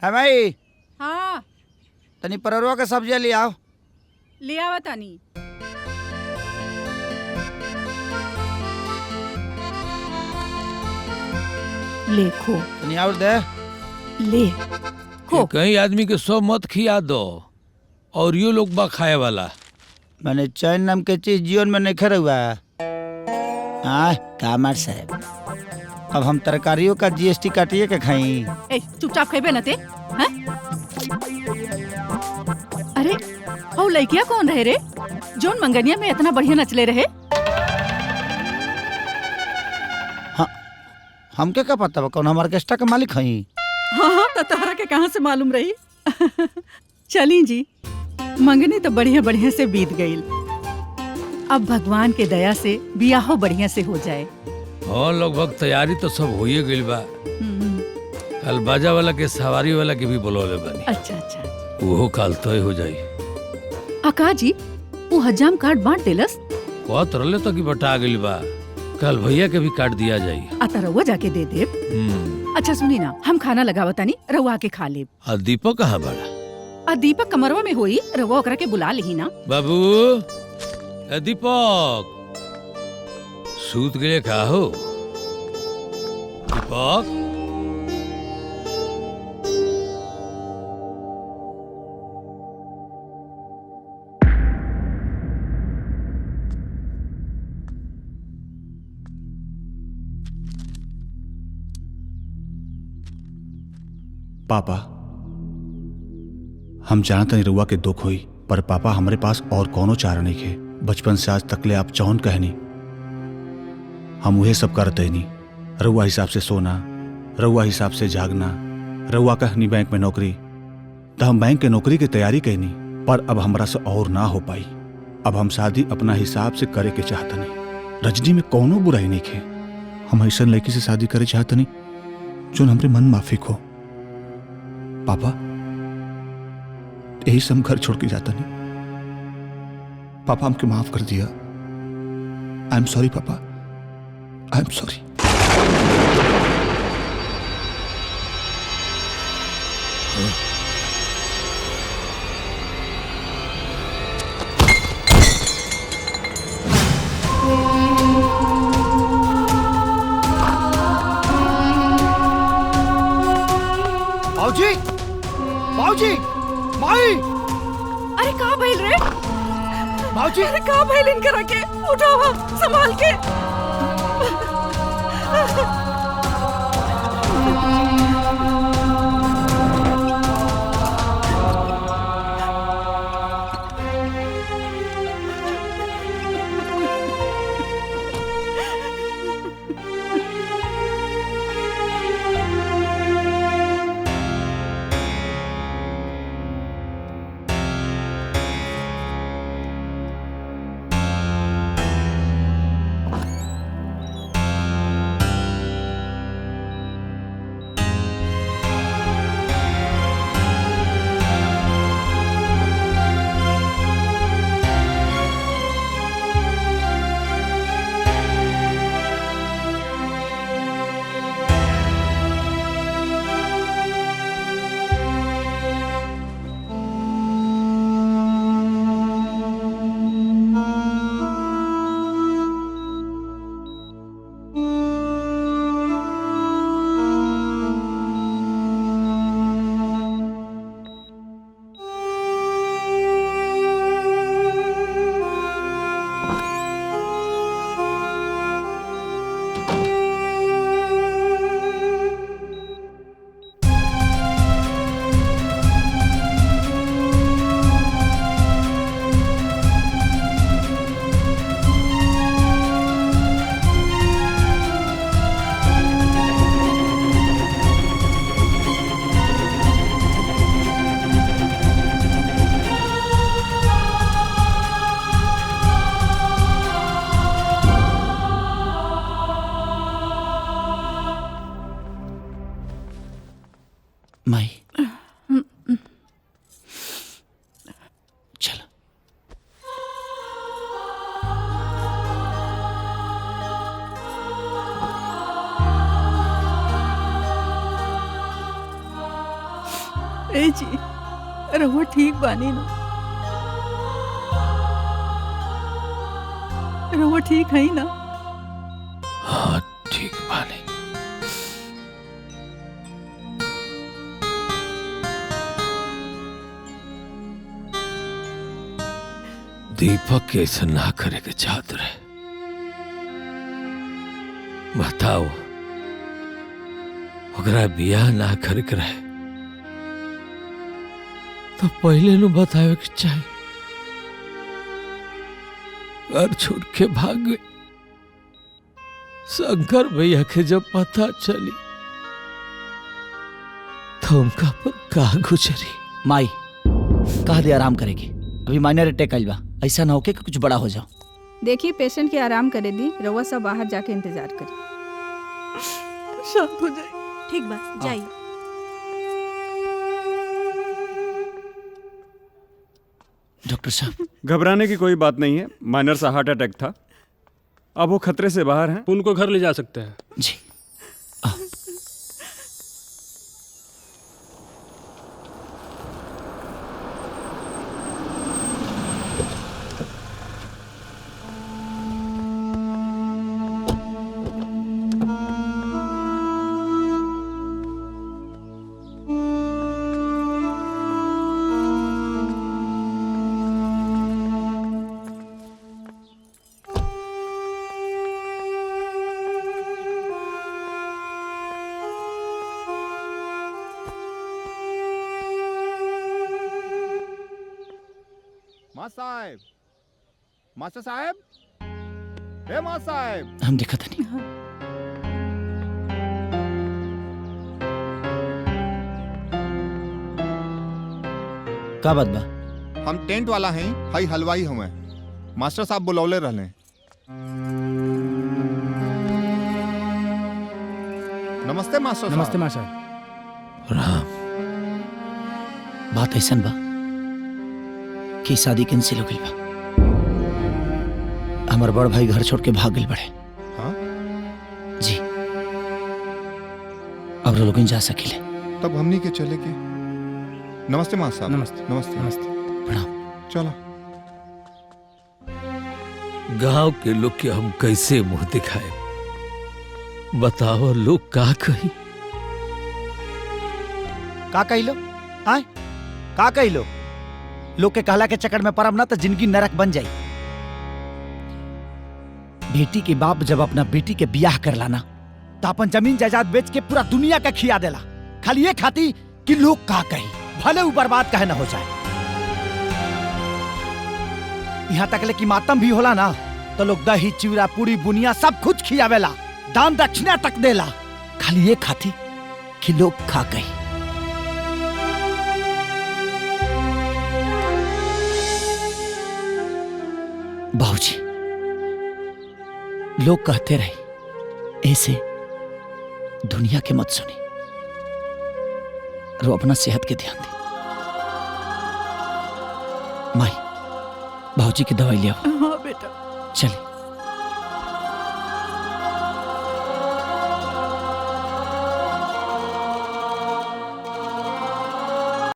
है भाई, हाँ तनी परवरवा के सब्जी ले आओ। ले आवा तानी। ले खो, तनी और दे। ले खो। कहीं आदमी के सब मत खिया दो और यो लोग बा खाए वाला। मैंने चैन नाम के चीज जीवन में नहीं खड़ा हुआ। हाँ कामर साहब, अब हम तरकारियों का जीएसटी काटिए के खाई। ए चुपचाप खेबे न ते, हैं? अरे ओ लइकिया कौन रहे रे, जोन मंगनिया में इतना बढ़िया नचले रहे? हाँ, हमके क्या पता बा कौन हमारे ऑर्केस्ट्रा के मालिक हई? हाँ हाँ, तो तहरा के कहाँ से मालूम रही? चली जी, मंगनी तो बढ़िया बढ़िया से बीत गई। अब भगवान के दया से बियाहो बढ़िया से हो जाए। हाँ लगभग तैयारी तो सब होइए गइल बा। कल बाजा वाला के सवारी वाला के भी बुलौले बानी। अच्छा अच्छा, वो काल तय हो जाई। अका जी वो हजाम कार्ड बांट देलस? कहत रहले तो कि बटा गइल बा, कल भैया के भी काट दिया जाई। आता रउआ जाके दे देब। अच्छा सुनी ना, हम खाना लगावतानी, रउआ आके खा लेब। आ दीपक कहाँ बड़ा? आ दीपक कमरवा में होई, रउआ ओकरा के बुला लिही ना। बाबू ए दीपक, सूत गए का हो? दीपक पापा, हम जानत नहीं रउआ के दुख हुई, पर पापा हमारे पास और कौनो चारा नहीं खे। बचपन से आज तकले आप जौन कहनी हम उहे सब करते नहीं। रउआ हिसाब से सोना, रउआ हिसाब से जागना, रउआ कहनी बैंक में नौकरी, तो हम बैंक के नौकरी की तैयारी कहनी, पर अब हमरा से और ना हो पाई। अब हम शादी अपना हिसाब से करे के चाहतनी। रजनी में कौनो बुराई नहीं खे। हम ऐसा लड़की से शादी करे चाहतनी जो हमरे मन माफिक हो। पापा यही से हम घर छोड़ के जाता नहीं। पापा हमके माफ कर दिया। आई एम सॉरी पापा, आई एम सॉरी। बाबूजी, बाबूजी, माई। अरे कहाँ भइल रे? बाबूजी, अरे कहाँ भइल इनकरा के? उठावा, संभाल के। माई चलो। ए जी रहुआ ठीक बानी ना? रहुआ ठीक है ना? हाँ ठीक बानी। दीपक के ऐसा ना करे के चाहत रहे। बताओ ओकरा बियाह ना करे के रहे तो पहले नु बतावे के चाहिए। घर छोड़ के भाग गए। शंकर भैया के जब पता चली तो उनका पर का गुजरी। माई कहा दे आराम करेगी, अभी माइनर अटैक आइल बा, ऐसा ना होके कि कुछ बड़ा हो जाओ। देखिए पेशेंट के आराम करे दी, रउआ सब बाहर जाके इंतजार करी। शांत हो जाए। ठीक बा जाइए। डॉक्टर साहब घबराने की कोई बात नहीं है, माइनर सा हार्ट अटैक था, अब वो खतरे से बाहर हैं। उनको घर ले जा सकते हैं। जी साहब, मास्टर साहब, हे मास्टर साहब। हम देखा था नहीं। का बात बा? हम टेंट वाला हैं, हई हलवाई हमें मास्टर साहब बुलौले रहले। नमस्ते मास्टर साहब। नमस्ते मास्टर। राम बात ऐसा बा कि शादी कैंसिल हो गई बा। हमार बड़ भाई घर छोड़ के भाग गए बड़े। हाँ? जी अब लोग जा सकिले। तब हमनी के चले के। नमस्ते मास्टर साहब। नमस्ते। नमस्ते। नमस्ते। प्रणाम। चलो। गांव के लोग के हम कैसे मुंह दिखाए? बताओ लोग का कही? का कहिलो? आय का कहिलो? लोग के कहला के चक्कर में परम ना तो जिंदगी नरक बन जाई। बेटी के बाप जब अपना बेटी के बियाह कर लाना तो अपन जमीन जायदाद बेच के पूरा दुनिया का खिया देला, खाली ये खाती कि लोग का कही, भले वो बर्बाद कहे ना हो जाए। यहाँ तक ले कि मातम भी होला ना तो लोग दही चिवड़ा पूरी बुनिया सब कुछ खियावेला, दान दक्षिणा तक देला, खाली ये खाती कि लोग खा कही। बाबूजी लोग कहते रहे ऐसे दुनिया के मत सुनी, रो अपना सेहत के ध्यान दे। माई बाबूजी की दवाई ले आओ। हाँ बेटा चलिए।